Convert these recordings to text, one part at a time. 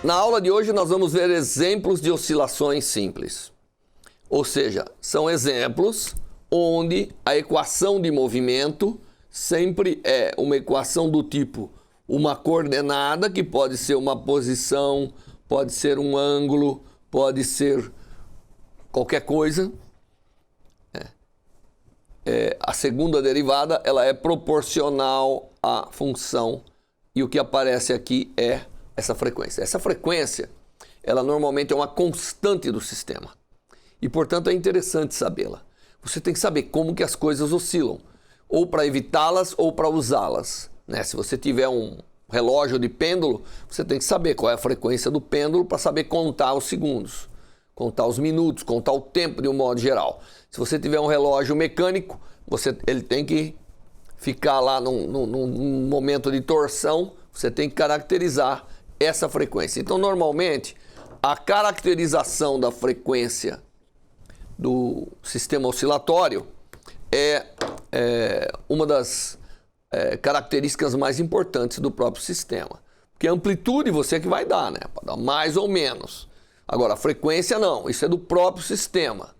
Na aula de hoje nós vamos ver exemplos de oscilações simples. Ou seja, são exemplos onde a equação de movimento sempre é uma equação do tipo uma coordenada, que pode ser uma posição, pode ser um ângulo, pode ser qualquer coisa. A segunda derivada ela é proporcional à função e o que aparece aqui é essa frequência. Essa frequência, ela normalmente é uma constante do sistema e, portanto, é interessante sabê-la. Você tem que saber como que as coisas oscilam, ou para evitá-las ou para usá-las, né? Se você tiver um relógio de pêndulo, você tem que saber qual é a frequência do pêndulo para saber contar os segundos, contar os minutos, contar o tempo de um modo geral. Se você tiver um relógio mecânico, ele tem que ficar lá num momento de torção, você tem que caracterizar essa frequência. Então, normalmente, a caracterização da frequência do sistema oscilatório é uma das características mais importantes do próprio sistema. Porque a amplitude você que vai dar, né? Pode dar mais ou menos. Agora, a frequência não, isso é do próprio sistema.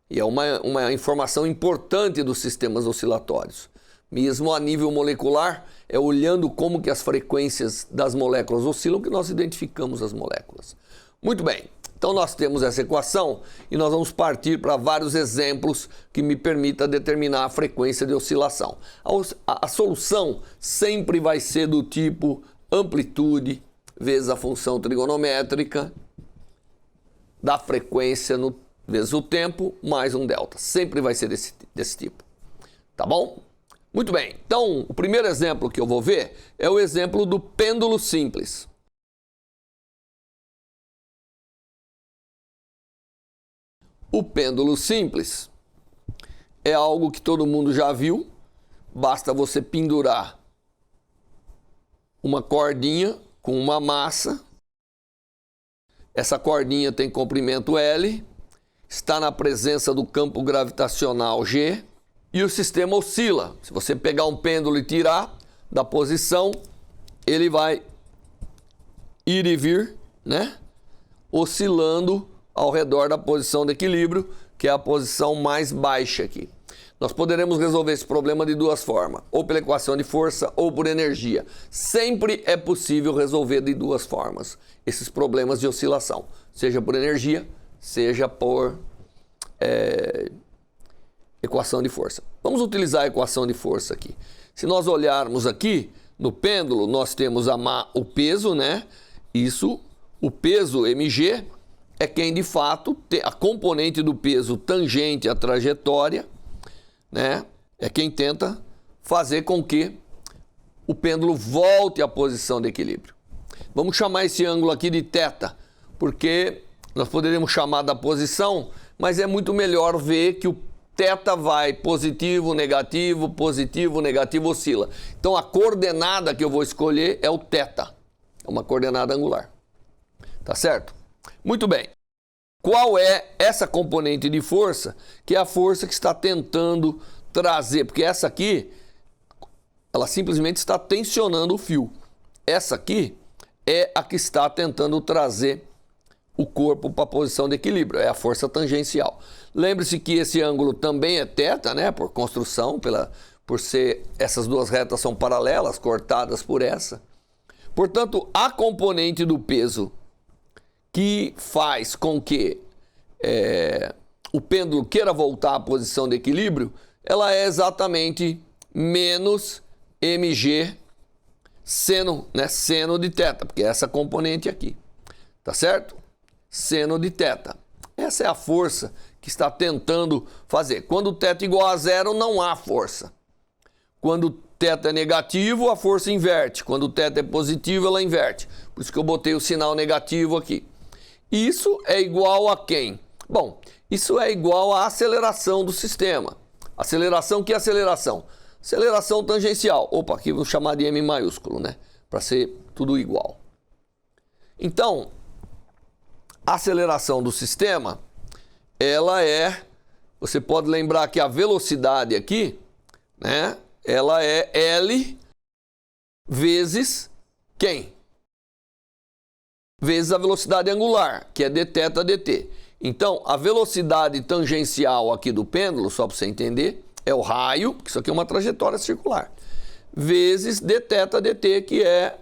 E é uma informação importante dos sistemas oscilatórios. Mesmo a nível molecular, é olhando como que as frequências das moléculas oscilam que nós identificamos as moléculas. Muito bem, então nós temos essa equação e nós vamos partir para vários exemplos que me permitam determinar a frequência de oscilação. A solução sempre vai ser do tipo amplitude vezes a função trigonométrica da frequência vezes o tempo mais um delta. Sempre vai ser desse tipo. Tá bom? Muito bem, então o primeiro exemplo que eu vou ver é o exemplo do pêndulo simples. O pêndulo simples é algo que todo mundo já viu, basta você pendurar uma cordinha com uma massa, essa cordinha tem comprimento L, está na presença do campo gravitacional G, e o sistema oscila. Se você pegar um pêndulo e tirar da posição, ele vai ir e vir, né? Oscilando ao redor da posição de equilíbrio, que é a posição mais baixa aqui. Nós poderemos resolver esse problema de duas formas, ou pela equação de força ou por energia. Sempre é possível resolver de duas formas esses problemas de oscilação, seja por energia, seja por equação de força. Vamos utilizar a equação de força aqui. Se nós olharmos aqui no pêndulo, nós temos o peso, né? O peso mg é quem de fato tem a componente do peso tangente à trajetória, né? É quem tenta fazer com que o pêndulo volte à posição de equilíbrio. Vamos chamar esse ângulo aqui de θ, porque nós poderíamos chamar da posição, mas é muito melhor ver que o θ vai positivo, negativo, oscila. Então a coordenada que eu vou escolher é o θ, é uma coordenada angular. Tá certo? Muito bem. Qual é essa componente de força? Que é a força que está tentando trazer, porque essa aqui, ela simplesmente está tensionando o fio. Essa aqui é a que está tentando trazer o corpo para a posição de equilíbrio, é a força tangencial. Lembre-se que esse ângulo também é θ, né, por construção, por ser essas duas retas são paralelas, cortadas por essa. Portanto, a componente do peso que faz com que o pêndulo queira voltar à posição de equilíbrio, ela é exatamente menos mg seno, né, seno de θ, porque é essa componente aqui, tá certo? Seno de θ. Essa é a força que está tentando fazer. Quando o θ é igual a zero, não há força. Quando o θ é negativo, a força inverte. Quando o θ é positivo, ela inverte. Por isso que eu botei o sinal negativo aqui. Isso é igual a quem? Bom, isso é igual à aceleração do sistema. Aceleração, que aceleração? Aceleração tangencial. Opa, aqui vou chamar de M maiúsculo, né? Para ser tudo igual. Então, a aceleração do sistema, ela você pode lembrar que a velocidade aqui, né? Ela é L vezes quem? vezes a velocidade angular, que é dθ dt. Então, a velocidade tangencial aqui do pêndulo, só para você entender, é o raio, que isso aqui é uma trajetória circular, vezes dθ dt, que é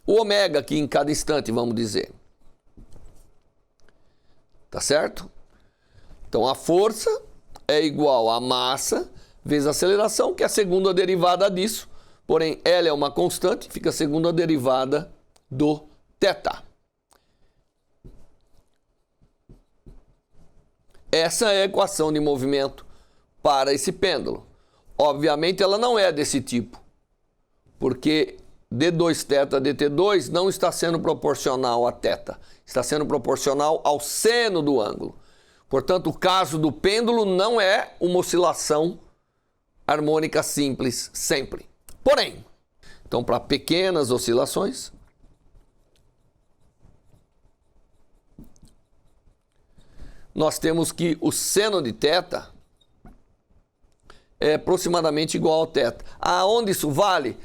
o ômega aqui em cada instante, vamos dizer. Tá certo? Então, a força é igual a massa vezes a aceleração, que é a segunda derivada disso. Porém, L é uma constante, fica a segunda derivada do θ. Essa é a equação de movimento para esse pêndulo. Obviamente, ela não é desse tipo, porque d2θ dt2 não está sendo proporcional a θ, está sendo proporcional ao seno do ângulo. Portanto, o caso do pêndulo não é uma oscilação harmônica simples sempre. Porém, então para pequenas oscilações, nós temos que o seno de θ é aproximadamente igual ao θ. Aonde isso vale?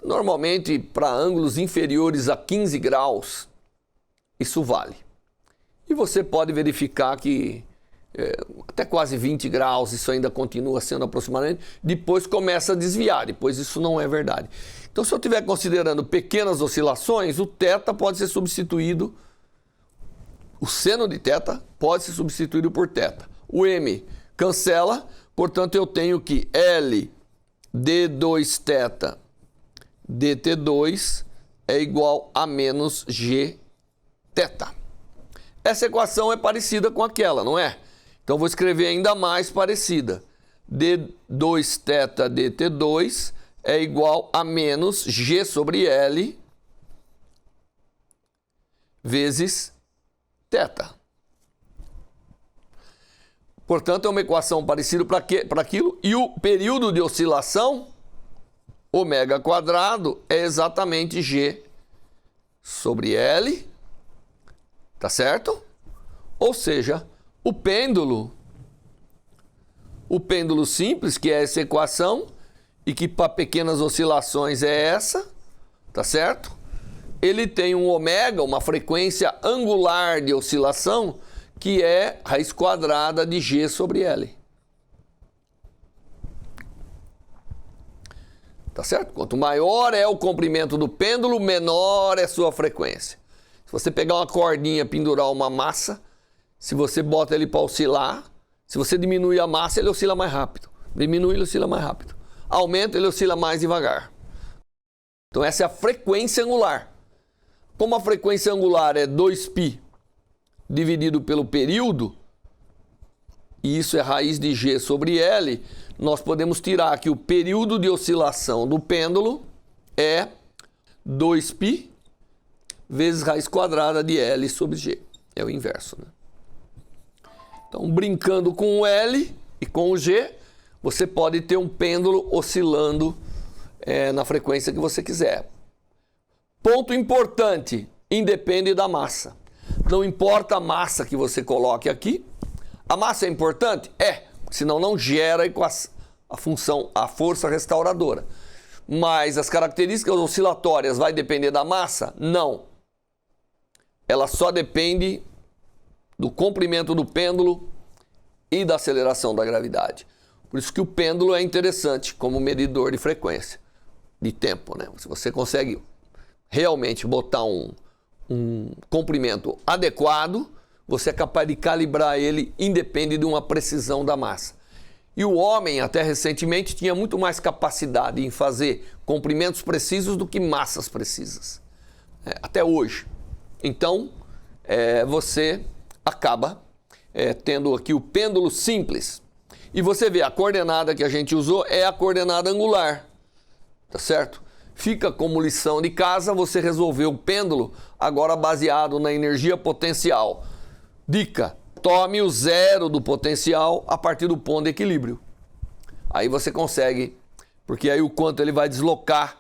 Normalmente, para ângulos inferiores a 15 graus, isso vale. E você pode verificar que até quase 20 graus isso ainda continua sendo aproximadamente, depois começa a desviar, depois isso não é verdade. Então, se eu estiver considerando pequenas oscilações, o θ pode ser substituído, o seno de θ pode ser substituído por θ. O m cancela, portanto eu tenho que L d2θ dt2 é igual a menos gθ. Essa equação é parecida com aquela, não é? Então vou escrever ainda mais parecida. d2θ dt2 é igual a menos g sobre L vezes θ. Portanto, é uma equação parecida para aquilo. E o período de oscilação, ômega quadrado, é exatamente g sobre L. Tá certo? Ou seja, o pêndulo simples, que é essa equação, e que para pequenas oscilações é essa, tá certo? Ele tem um ômega, uma frequência angular de oscilação, que é raiz quadrada de g sobre L. Tá certo? Quanto maior é o comprimento do pêndulo, menor é sua frequência. Se você pegar uma cordinha, pendurar uma massa, se você bota ele para oscilar, se você diminuir a massa, ele oscila mais rápido. Diminui, ele oscila mais rápido. Aumenta, ele oscila mais devagar. Então essa é a frequência angular. Como a frequência angular é 2π dividido pelo período, e isso é raiz de g sobre L, nós podemos tirar que o período de oscilação do pêndulo é 2π vezes raiz quadrada de L sobre g. É o inverso, né? Então, brincando com o L e com o G, você pode ter um pêndulo oscilando na frequência que você quiser. Ponto importante, independe da massa. Não importa a massa que você coloque aqui. A massa é importante? É, senão não gera a força restauradora. Mas as características oscilatórias vai depender da massa? Não. Ela só depende do comprimento do pêndulo e da aceleração da gravidade. Por isso que o pêndulo é interessante como medidor de frequência, de tempo, né? Se você consegue realmente botar um comprimento adequado, você é capaz de calibrar ele independente de uma precisão da massa. E o homem, até recentemente, tinha muito mais capacidade em fazer comprimentos precisos do que massas precisas. Até hoje. Então, você acaba tendo aqui o pêndulo simples. E você vê, a coordenada que a gente usou é a coordenada angular. Tá certo? Fica como lição de casa você resolver o pêndulo agora baseado na energia potencial. Dica: tome o zero do potencial a partir do ponto de equilíbrio. Aí você consegue, porque aí o quanto ele vai deslocar,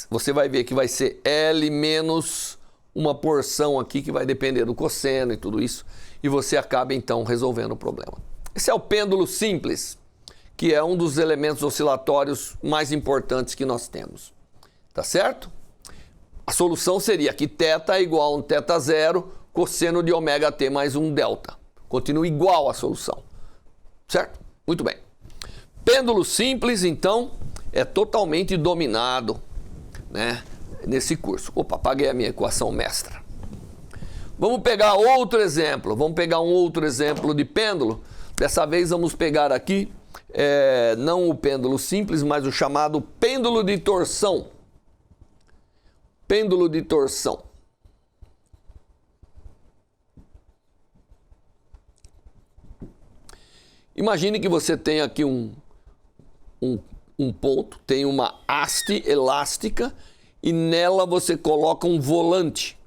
você vai ver que vai ser L menos uma porção aqui que vai depender do cosseno e tudo isso. E você acaba então resolvendo o problema. Esse é o pêndulo simples, que é um dos elementos oscilatórios mais importantes que nós temos. Tá certo? A solução seria que θ é igual a um θ0 cosseno de ômega t mais um delta. Continua igual a solução. Certo? Muito bem. Pêndulo simples, então, é totalmente dominado, né, nesse curso. Opa, apaguei a minha equação mestra. Vamos pegar outro exemplo. Vamos pegar um outro exemplo de pêndulo. Dessa vez vamos pegar aqui, não o pêndulo simples, mas o chamado pêndulo de torção. Pêndulo de torção. Imagine que você tem aqui um ponto, tem uma haste elástica e nela você coloca um volante.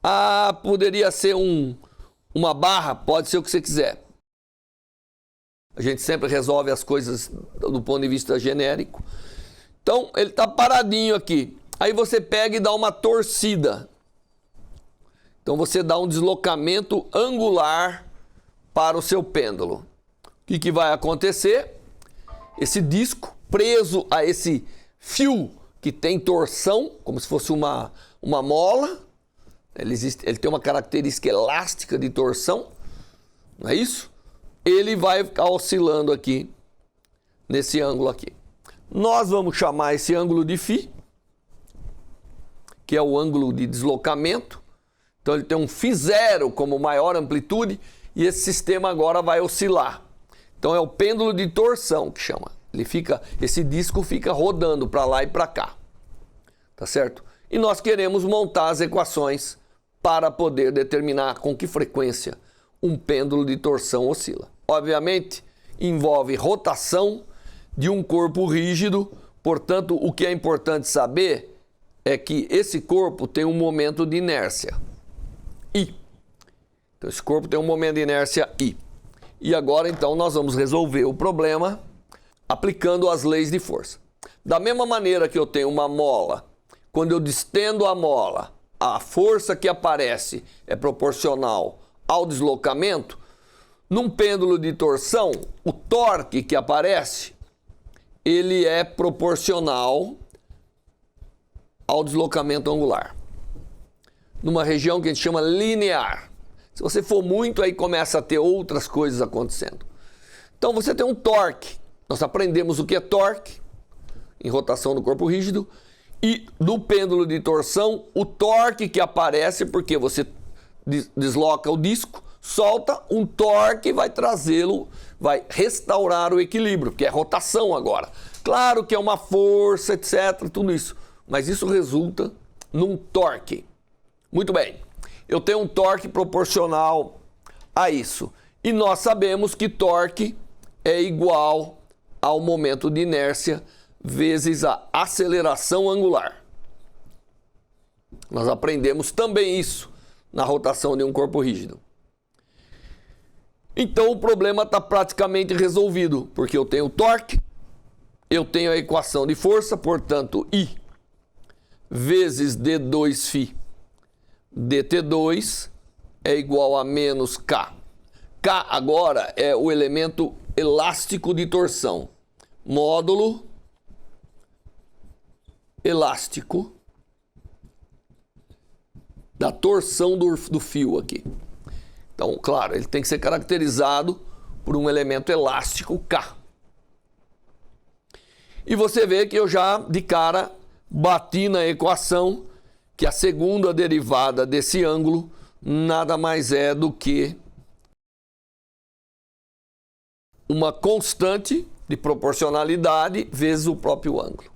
Ah, poderia ser uma barra, pode ser o que você quiser. A gente sempre resolve as coisas do ponto de vista genérico. Então, ele está paradinho aqui. Aí você pega e dá uma torcida. Então, você dá um deslocamento angular para o seu pêndulo. O que vai acontecer? Esse disco preso a esse fio que tem torção, como se fosse uma mola, ele tem uma característica elástica de torção, não é isso? Ele vai ficar oscilando aqui, nesse ângulo aqui. Nós vamos chamar esse ângulo de φ, que é o ângulo de deslocamento. Então ele tem um φ0 como maior amplitude e esse sistema agora vai oscilar. Então é o pêndulo de torção que chama. Esse disco fica rodando para lá e para cá. Tá certo? E nós queremos montar as equações para poder determinar com que frequência um pêndulo de torção oscila. Obviamente, envolve rotação de um corpo rígido, portanto, o que é importante saber é que esse corpo tem um momento de inércia, I. Então, esse corpo tem um momento de inércia I. E agora, então, nós vamos resolver o problema aplicando as leis de força. Da mesma maneira que eu tenho uma mola, quando eu distendo a mola, a força que aparece é proporcional ao deslocamento. Num pêndulo de torção, o torque que aparece, ele é proporcional ao deslocamento angular. Numa região que a gente chama linear. Se você for muito, aí começa a ter outras coisas acontecendo. Então você tem um torque. Nós aprendemos o que é torque em rotação do corpo rígido. E do pêndulo de torção, o torque que aparece, porque você desloca o disco, solta um torque e vai trazê-lo, vai restaurar o equilíbrio, que é rotação agora. Claro que é uma força, etc, tudo isso. Mas isso resulta num torque. Muito bem. Eu tenho um torque proporcional a isso. E nós sabemos que torque é igual ao momento de inércia vezes a aceleração angular. Nós aprendemos também isso na rotação de um corpo rígido. Então o problema está praticamente resolvido, porque eu tenho torque, eu tenho a equação de força, portanto, I vezes D2φ dt2 é igual a menos K. K agora é o elemento elástico de torção. Módulo elástico da torção do fio aqui. Então, claro, ele tem que ser caracterizado por um elemento elástico K. E você vê que eu já, de cara, bati na equação que a segunda derivada desse ângulo nada mais é do que uma constante de proporcionalidade vezes o próprio ângulo.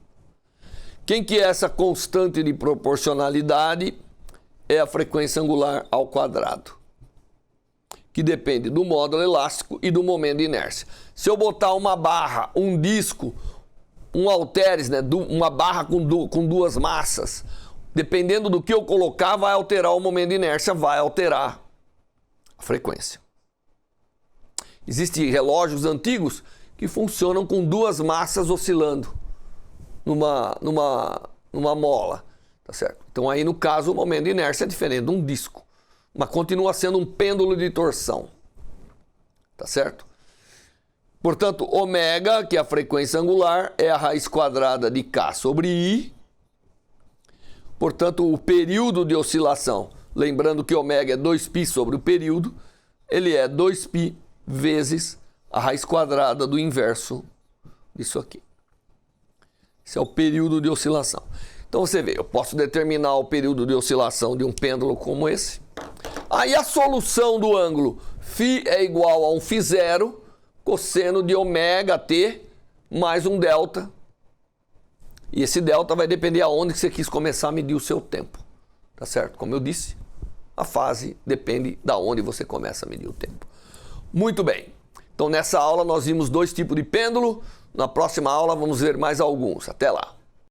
Quem que é essa constante de proporcionalidade? É a frequência angular ao quadrado, que depende do módulo elástico e do momento de inércia. Se eu botar uma barra, um disco, um halteres, né, uma barra com duas massas, dependendo do que eu colocar, vai alterar o momento de inércia, vai alterar a frequência. Existem relógios antigos que funcionam com duas massas oscilando numa mola, tá certo? Então aí no caso o momento de inércia é diferente de um disco, mas continua sendo um pêndulo de torção, tá certo? Portanto, ômega, que é a frequência angular, é a raiz quadrada de K sobre I. Portanto, o período de oscilação, lembrando que ômega é 2π sobre o período, ele é 2π vezes a raiz quadrada do inverso disso aqui. Esse é o período de oscilação. Então você vê, eu posso determinar o período de oscilação de um pêndulo como esse. Aí a solução do ângulo φ é igual a um φ0 cosseno de ômega t mais um delta. E esse delta vai depender aonde que você quis começar a medir o seu tempo. Tá certo? Como eu disse, a fase depende da onde você começa a medir o tempo. Muito bem. Então nessa aula nós vimos dois tipos de pêndulo. Na próxima aula vamos ver mais alguns. Até lá.